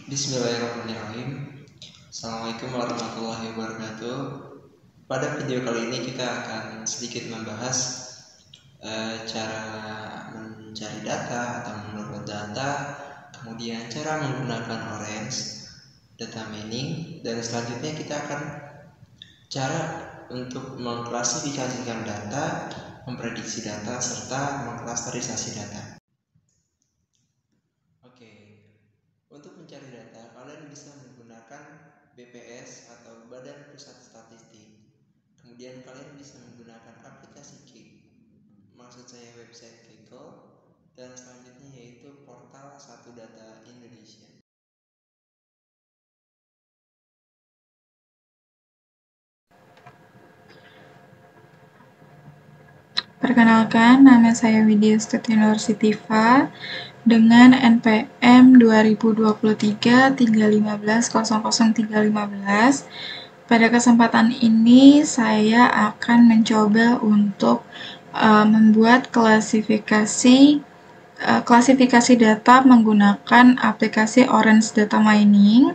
Bismillahirrahmanirrahim. Assalamualaikum warahmatullahi wabarakatuh. Pada video kali ini kita akan sedikit membahas cara mencari data atau mendownload data, kemudian cara menggunakan Orange data mining, dan selanjutnya kita akan cara untuk mengklasifikasikan data, memprediksi data, serta mengklasterisasi data. Untuk mencari data, kalian bisa menggunakan BPS atau Badan Pusat Statistik. Kemudian kalian bisa menggunakan aplikasi Kik, maksud saya website Kikl, dan selanjutnya yaitu portal Satu Data Indonesia. Perkenalkan, nama saya Widya Stuti Nursitiva dengan NPM 2023-315-00315. Pada kesempatan ini, saya akan mencoba untuk membuat klasifikasi data menggunakan aplikasi Orange Data Mining.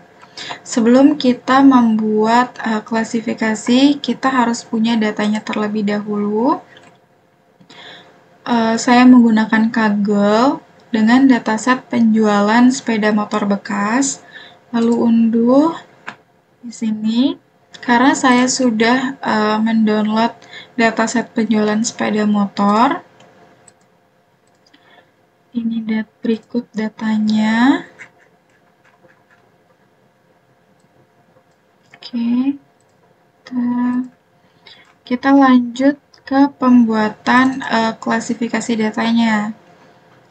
Sebelum kita membuat klasifikasi, kita harus punya datanya terlebih dahulu. Saya menggunakan Kaggle dengan dataset penjualan sepeda motor bekas, lalu unduh di sini. Karena saya sudah mendownload dataset penjualan sepeda motor, ini berikut datanya. Oke, kita lanjut ke pembuatan klasifikasi datanya.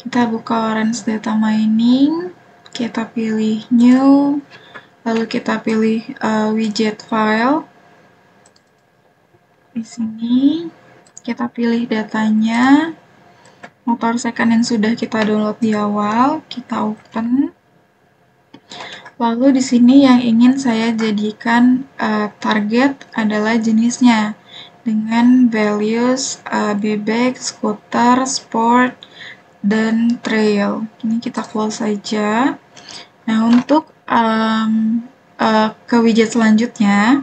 Kita buka Orange Data Mining, kita pilih New, lalu kita pilih widget file. Di sini kita pilih datanya, motor second yang sudah kita download di awal, kita open. Lalu di sini yang ingin saya jadikan target adalah jenisnya dengan values bebek, scooter, sport, dan trail. Ini kita close saja. Nah, untuk ke widget selanjutnya,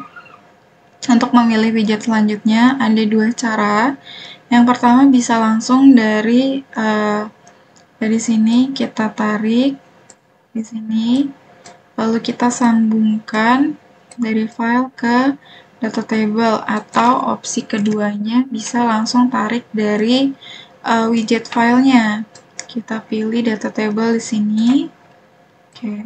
untuk memilih widget selanjutnya ada dua cara. Yang pertama bisa langsung dari sini kita tarik di sini, lalu kita sambungkan dari file ke data table, atau opsi keduanya bisa langsung tarik dari widget filenya. Kita pilih data table di sini. Oke.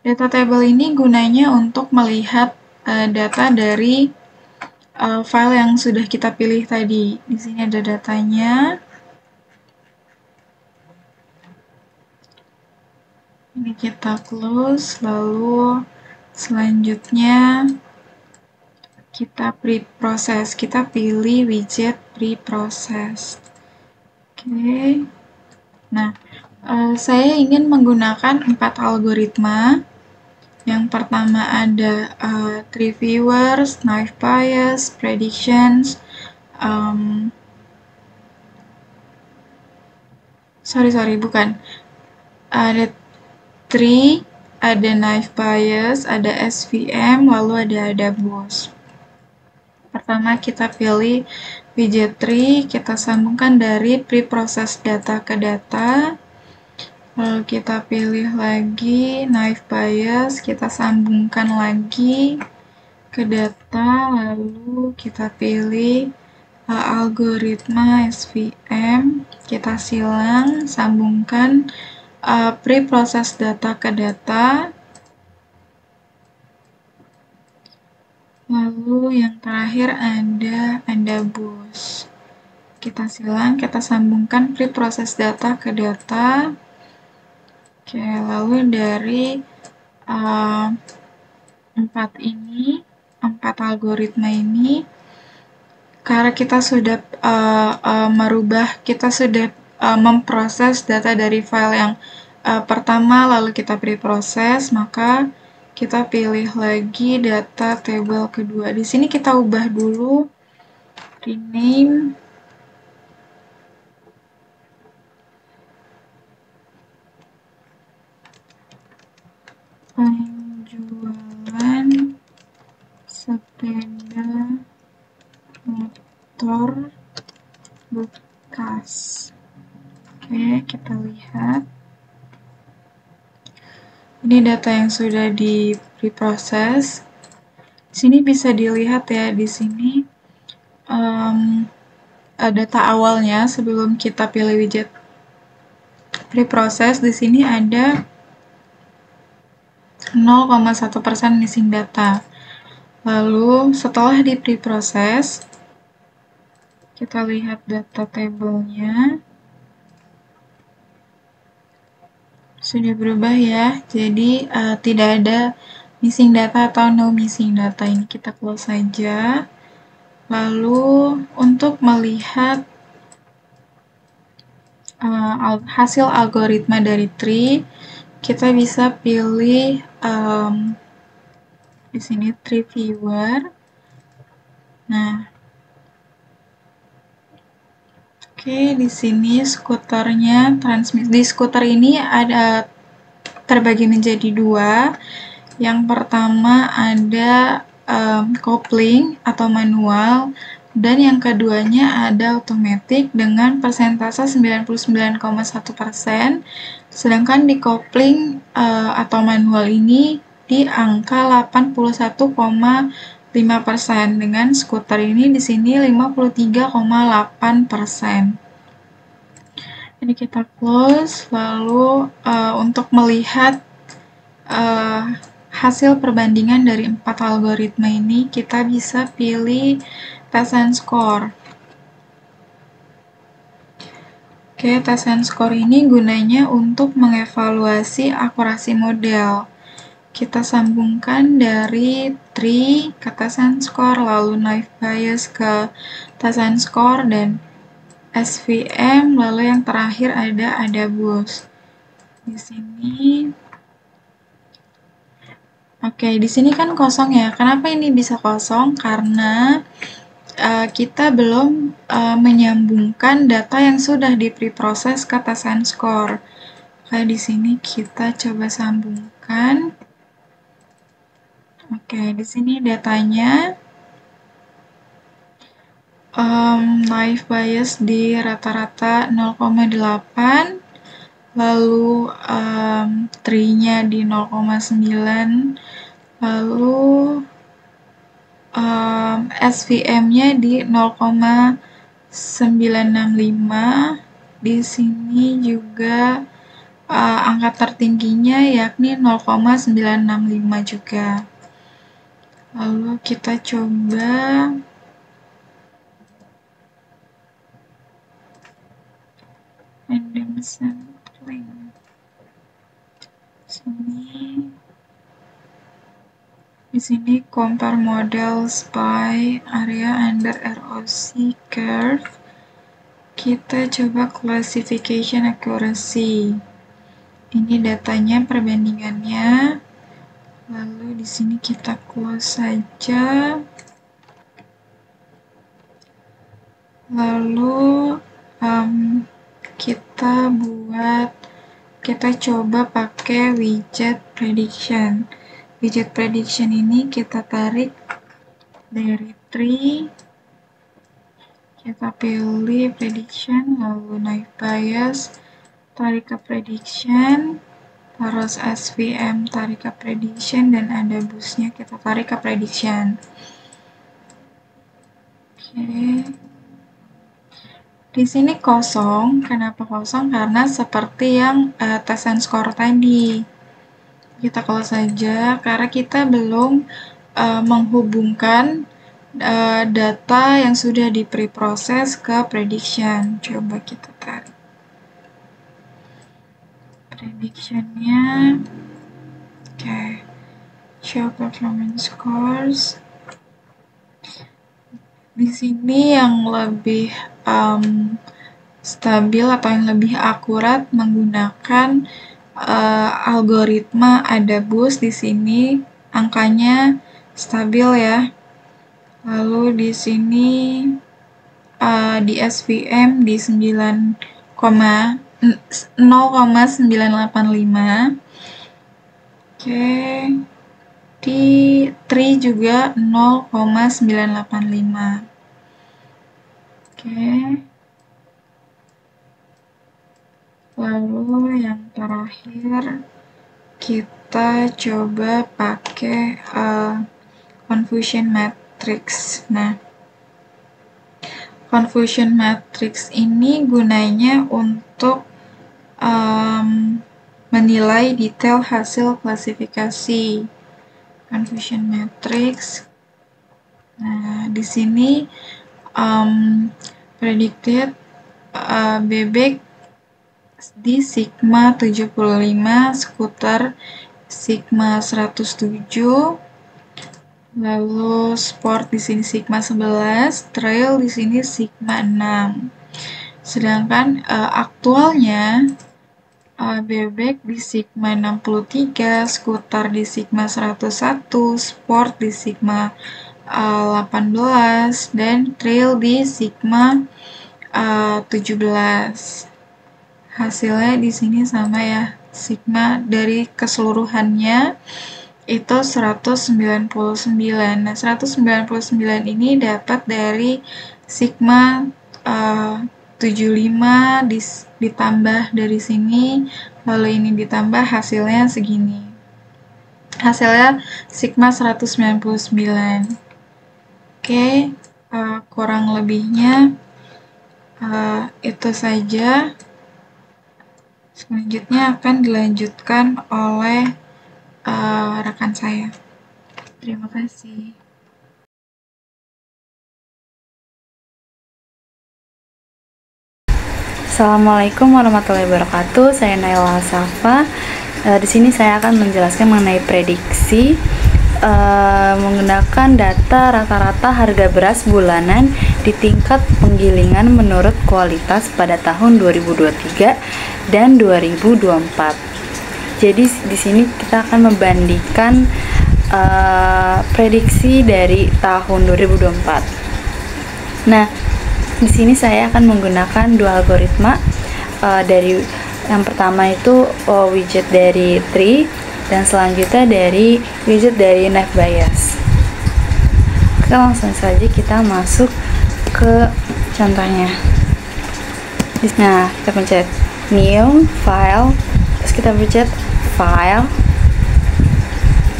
Data table ini gunanya untuk melihat data dari file yang sudah kita pilih tadi. Di sini ada datanya. Ini kita close, lalu selanjutnya kita pre-process. Kita pilih widget pre-process. Oke. Nah, saya ingin menggunakan 4 algoritma. Yang pertama ada tree viewers, naive bias, predictions, bukan. Ada tree, ada naive bias, ada SVM, lalu ada BOS. Pertama kita pilih widget tree, kita sambungkan dari pre-process data ke data. Lalu kita pilih lagi naive bias, kita sambungkan lagi ke data, lalu kita pilih algoritma SVM, kita silang, sambungkan pre-process data ke data. Lalu yang terakhir ada BOS. Kita silang, kita sambungkan pre-process data ke data. Oke, lalu dari 4 algoritma ini, karena kita sudah memproses data dari file yang pertama, lalu kita pre-proses, maka kita pilih lagi data table kedua. Di sini kita ubah dulu, rename. penjualan sepeda motor bekas. Oke, kita lihat. Ini data yang sudah diproses. Di sini bisa dilihat ya, di sini data awalnya sebelum kita pilih widget preproses. Di sini ada 0,1% missing data. Lalu setelah di preproses, kita lihat data tabelnya sudah berubah ya. Jadi tidak ada missing data atau no missing data. Ini kita close saja. Lalu untuk melihat hasil algoritma dari tree, kita bisa pilih di sini tree viewer. Nah, oke, di sini skuternya transmisi. Di skuter ini ada terbagi menjadi dua. Yang pertama ada kopling atau manual, dan yang keduanya ada otomatis dengan persentase 99,1%. Sedangkan di kopling atau manual ini di angka 81,5%. Dengan skuter ini di sini 53,8%. Ini kita close. Lalu untuk melihat hasil perbandingan dari 4 algoritma ini, kita bisa pilih test and score. Oke, test and score ini gunanya untuk mengevaluasi akurasi model. Kita sambungkan dari tree ke test and score, lalu naive Bayes ke test and score, dan SVM, lalu yang terakhir ada AdaBoost. Di sini, oke, di sini kan kosong ya. Kenapa ini bisa kosong? Karena kita belum menyambungkan data yang sudah dipreproses ke test and score. Oke, di sini kita coba sambungkan. Oke, di sini datanya naive Bayes di rata-rata 0,8, lalu tree-nya di 0,9, lalu SVM-nya di 0,965. Di sini juga angka tertingginya yakni 0,965 juga. Lalu kita coba random sampling. Di sini compare models by area under ROC curve. Kita coba classification accuracy. Ini datanya, perbandingannya. Lalu di sini kita close saja. Lalu kita coba pakai widget prediction. Widget prediction ini kita tarik dari tree, kita pilih prediction, lalu naive Bayes, tarik ke prediction, terus SVM tarik ke prediction, dan AdaBoost-nya kita tarik ke prediction. Oke. Di sini kosong. Kenapa kosong? Karena seperti yang test and score tadi. Kita close saja karena kita belum menghubungkan data yang sudah dipreproses ke prediction. Coba kita tarik prediction-nya. Oke. Show performance scores. Di sini yang lebih stabil atau yang lebih akurat menggunakan algoritma AdaBoost. Di sini angkanya stabil ya. Lalu di sini di SVM di 0,985. Oke, di tree juga 0,985. Oke, lalu yang terakhir kita coba pakai confusion matrix. Nah, confusion matrix ini gunanya untuk menilai detail hasil klasifikasi. Confusion matrix. Nah, di sini predicted bebek di sigma 75, skuter sigma 107, lalu sport di sini sigma 11, trail di sini sigma 6. Sedangkan aktualnya bebek di sigma 63, skuter di sigma 101, sport di sigma 18, dan trail di sigma 17. Hasilnya di sini sama ya, sigma dari keseluruhannya itu 199. Nah, 199 ini dapat dari sigma 75 ditambah dari sini, lalu ini ditambah, hasilnya segini. Hasilnya sigma 199. Oke, kurang lebihnya itu saja. Selanjutnya akan dilanjutkan oleh rekan saya. Terima kasih. Assalamualaikum warahmatullahi wabarakatuh. Saya Naila Safa. Di sini saya akan menjelaskan mengenai prediksi menggunakan data rata-rata harga beras bulanan di tingkat penggilingan menurut kualitas pada tahun 2023 dan 2024. Jadi di sini kita akan membandingkan prediksi dari tahun 2024. Nah, di sini saya akan menggunakan dua algoritma dari yang pertama itu widget dari tree dan selanjutnya dari widget dari naive Bayes. Oke, langsung saja kita masuk ke contohnya. Nah, kita pencet new file, terus kita pencet file.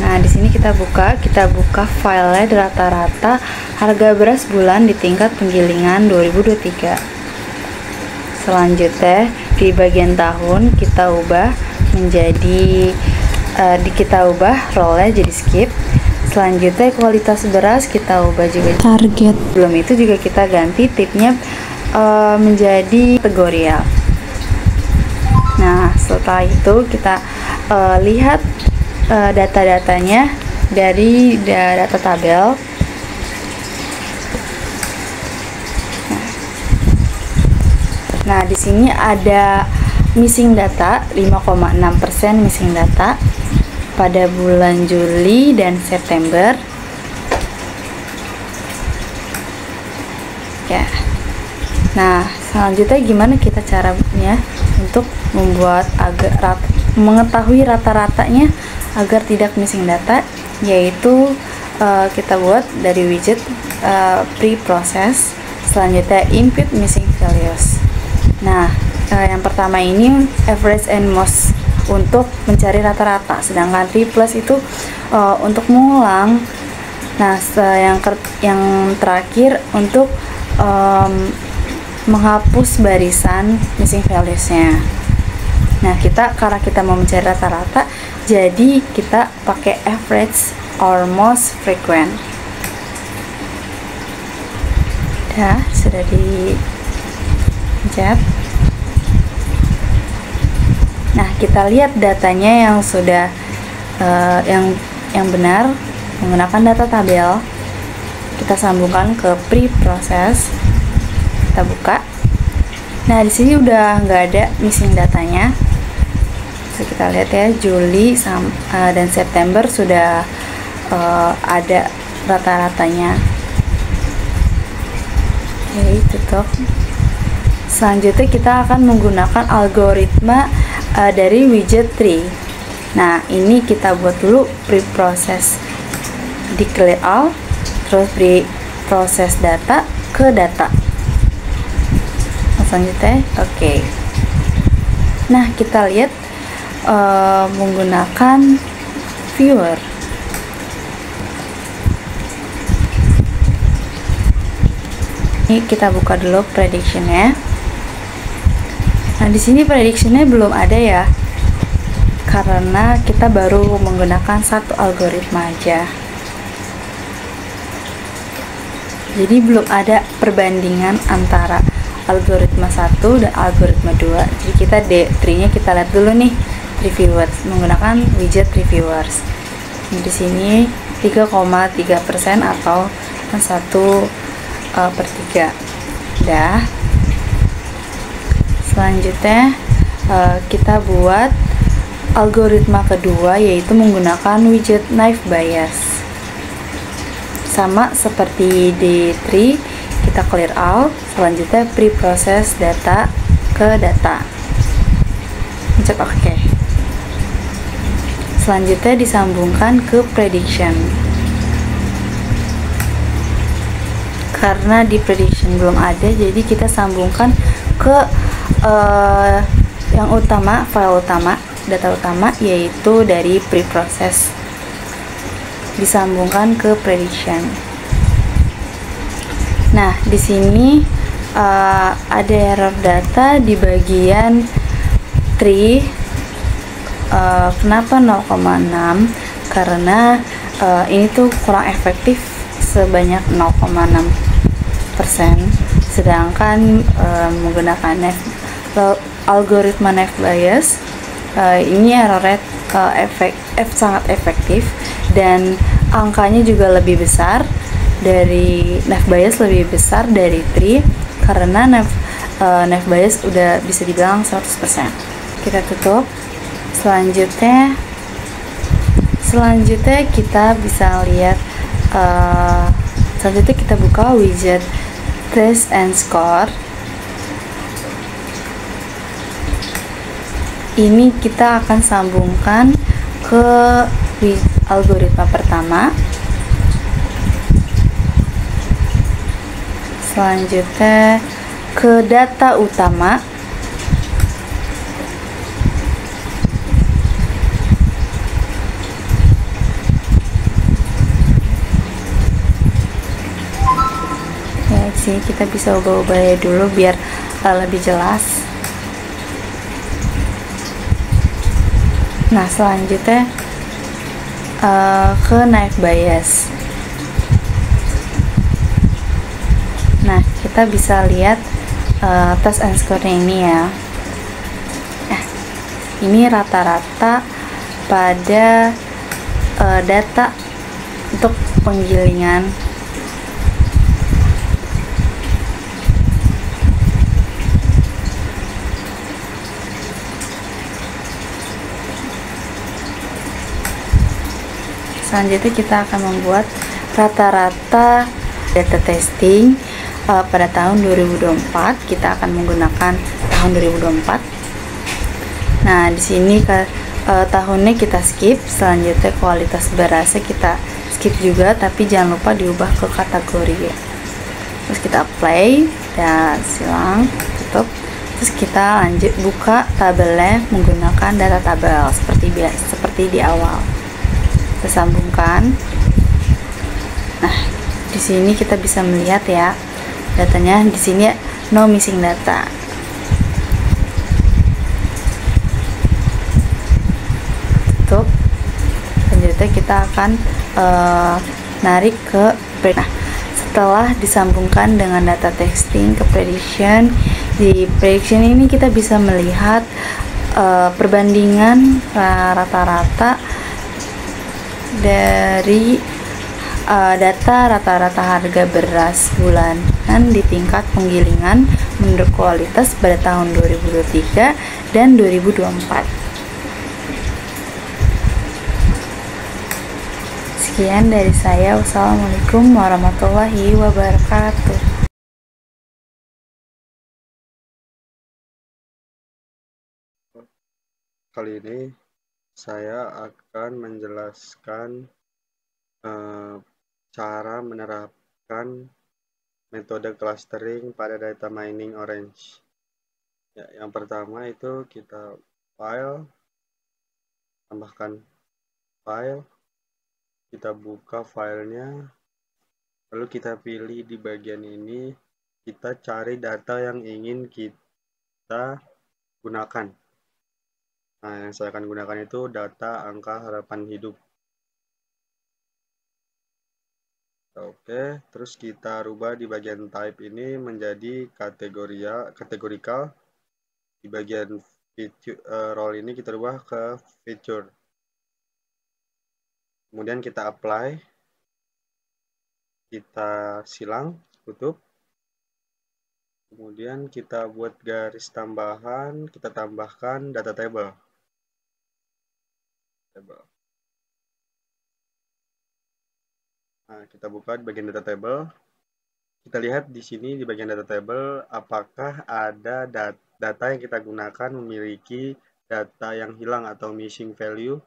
Nah, di sini kita buka filenya rata-rata harga beras bulan di tingkat penggilingan 2023. Selanjutnya di bagian tahun kita ubah menjadi kita ubah role jadi skip. Selanjutnya kualitas beras kita ubah juga target. Belum itu juga kita ganti tipnya menjadi kategorial. Nah, setelah itu kita lihat data-datanya dari data tabel. Nah, di sini ada missing data 5,6% missing data pada bulan Juli dan September. Ya. Nah, selanjutnya gimana kita caranya untuk membuat agar mengetahui rata-ratanya agar tidak missing data, yaitu kita buat dari widget pre-process, selanjutnya input missing values. Nah, yang pertama ini average and most untuk mencari rata-rata, sedangkan replace itu untuk mengulang. Nah, yang terakhir untuk menghapus barisan missing values-nya. Nah, karena kita mau mencari rata-rata, jadi kita pakai average or most frequent. Sudah dipencet. Nah, kita lihat datanya yang sudah yang benar menggunakan data tabel. Kita sambungkan ke pre-process. Kita buka. Nah, di sini udah nggak ada missing datanya. So, kita lihat ya, Juli dan September sudah ada rata-ratanya. Oke, tutup. Selanjutnya kita akan menggunakan algoritma dari widget tree. Nah, ini kita buat dulu pre-process di clear all, terus pre-process data ke data. Selanjutnya, oke. Nah, kita lihat menggunakan viewer. Ini kita buka dulu prediction-nya. Nah, di sini prediction-nya belum ada ya, karena kita baru menggunakan satu algoritma aja. Jadi belum ada perbandingan antara algoritma 1 dan algoritma 2. Jadi kita D3-nya kita lihat dulu nih, reviewers menggunakan widget reviewers. Di sini 3,3% atau 1/3. Dah. Selanjutnya kita buat algoritma kedua, yaitu menggunakan widget naive Bayes. Sama seperti D3, kita clear all, selanjutnya pre-process data ke data. Pencet OK. Selanjutnya disambungkan ke prediction. Karena di prediction belum ada, jadi kita sambungkan ke yang utama, file utama, data utama, yaitu dari pre-process, disambungkan ke prediction. Nah, di sini ada error data di bagian tree. Kenapa 0,6? Karena ini tuh kurang efektif sebanyak 0,6%, sedangkan menggunakan algoritma naive Bayes ini error rate sangat efektif, dan angkanya juga lebih besar dari naive Bayes, lebih besar dari tree, karena naive Bayes udah bisa dibilang 100%. Kita tutup. Selanjutnya kita bisa lihat, selanjutnya kita buka widget test and score. Ini kita akan sambungkan ke algoritma pertama. Selanjutnya ke data utama. Ya, sini kita bisa ubah-ubah dulu biar lebih jelas. Nah, selanjutnya ke naive Bayes. Nah, kita bisa lihat test and score-nya ini ya. Ini rata-rata pada data untuk penggilingan. Selanjutnya kita akan membuat rata-rata data testing pada tahun 2024. Kita akan menggunakan tahun 2024. Nah, di sini tahunnya kita skip. Selanjutnya kualitas berasa kita skip juga, tapi jangan lupa diubah ke kategori ya. Terus kita apply dan silang, tutup. Terus kita lanjut buka tabelnya menggunakan data tabel seperti di awal. Kita sambungkan. Nah, di sini kita bisa melihat ya, datanya di sini no missing data. Tutup. Selanjutnya kita akan narik ke nah, setelah disambungkan dengan data testing ke prediction, di prediction ini kita bisa melihat perbandingan rata-rata dari data rata-rata harga beras bulanan di tingkat penggilingan menurut kualitas pada tahun 2023 dan 2024. Sekian dari saya. Wassalamualaikum warahmatullahi wabarakatuh. Kali ini saya akan menjelaskan cara menerapkan metode clustering pada data mining Orange. Ya, yang pertama itu kita file, tambahkan file, kita buka filenya, lalu kita pilih di bagian ini, kita cari data yang ingin kita gunakan. Nah, yang saya akan gunakan itu data angka harapan hidup. Oke, terus kita rubah di bagian type ini menjadi kategorical. Di bagian role ini kita rubah ke feature. Kemudian kita apply. Kita silang, tutup. Kemudian kita buat garis tambahan, kita tambahkan data table. Nah, kita buka di bagian data table. Kita lihat di sini di bagian data table apakah ada data yang kita gunakan memiliki data yang hilang atau missing value.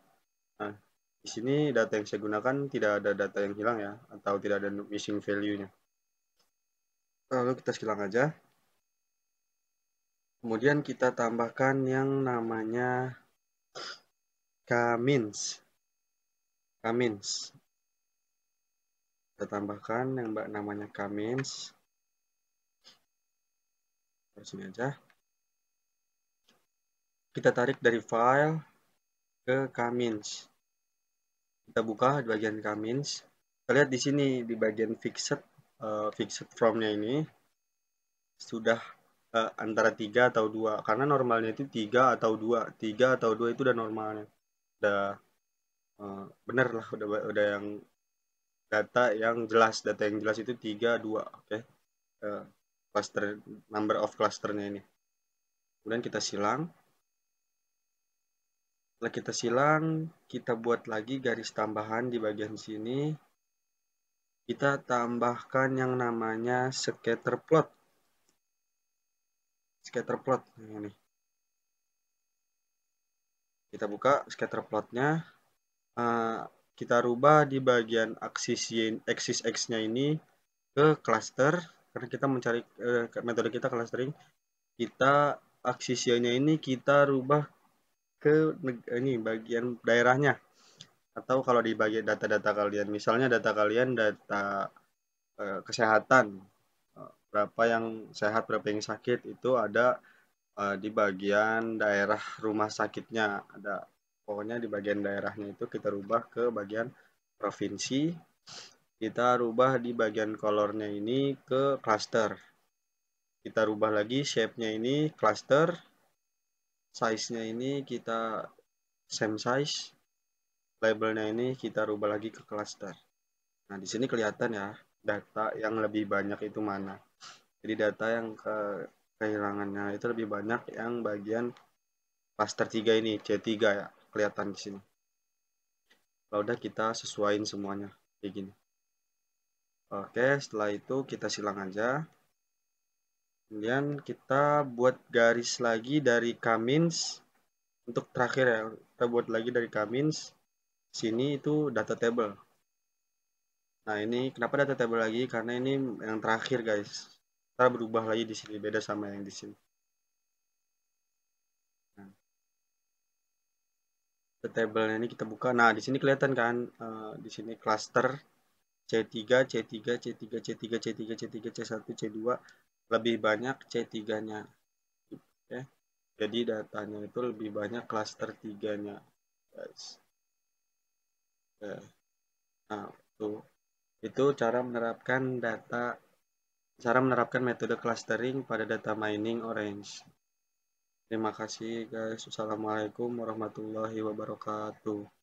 Nah, di sini data yang saya gunakan tidak ada data yang hilang ya, atau tidak ada missing value-nya. Lalu kita silang aja. Kemudian kita tambahkan yang namanya K-means. Kita tambahkan yang namanya K-means. Di sini aja. Kita tarik dari file ke K-means. Kita buka di bagian K-means. Kita lihat di sini di bagian fixed from-nya ini sudah antara 3 atau 2. Karena normalnya itu 3 atau 2. 3 atau 2 itu udah normalnya. Udah bener lah, udah yang data yang jelas itu 3, 2, oke. Cluster, number of clusternya ini. Kemudian kita silang. Setelah kita silang, kita buat lagi garis tambahan di bagian sini. Kita tambahkan yang namanya scatter plot. Ini. Kita buka scatter plotnya. Kita rubah di bagian axis X-nya ini ke cluster, karena kita mencari metode kita clustering. Kita axis Y-nya ini kita rubah ke ini bagian daerahnya, atau kalau di bagian data-data kalian, misalnya data kalian data kesehatan, berapa yang sehat berapa yang sakit, itu ada di bagian daerah rumah sakitnya, ada pokoknya di bagian daerahnya itu kita rubah ke bagian provinsi. Kita rubah di bagian colornya ini ke cluster. Kita rubah lagi shape-nya ini cluster. Size-nya ini kita same size. Labelnya ini kita rubah lagi ke cluster. Nah, di sini kelihatan ya data yang lebih banyak itu mana. Jadi data yang kehilangannya itu lebih banyak yang bagian cluster 3 ini, C3 ya, kelihatan di sini. Kalau udah kita sesuaiin semuanya kayak gini. Oke, setelah itu kita silang aja. Kemudian kita buat garis lagi dari K-means. Untuk terakhir ya, kita buat lagi dari K-means. Sini itu data table. Nah, ini kenapa data table lagi? Karena ini yang terakhir, guys. Kita berubah lagi di sini, beda sama yang di sini. Nah, data table ini kita buka. Nah, di sini kelihatan kan, di sini cluster C3, C3, C3, C3, C3, C3, C1, C2, lebih banyak C3-nya. Oke. Jadi datanya itu lebih banyak cluster 3-nya, guys. Oke. Nah, itu cara menerapkan metode clustering pada data mining Orange. Terima kasih guys. Assalamualaikum warahmatullahi wabarakatuh.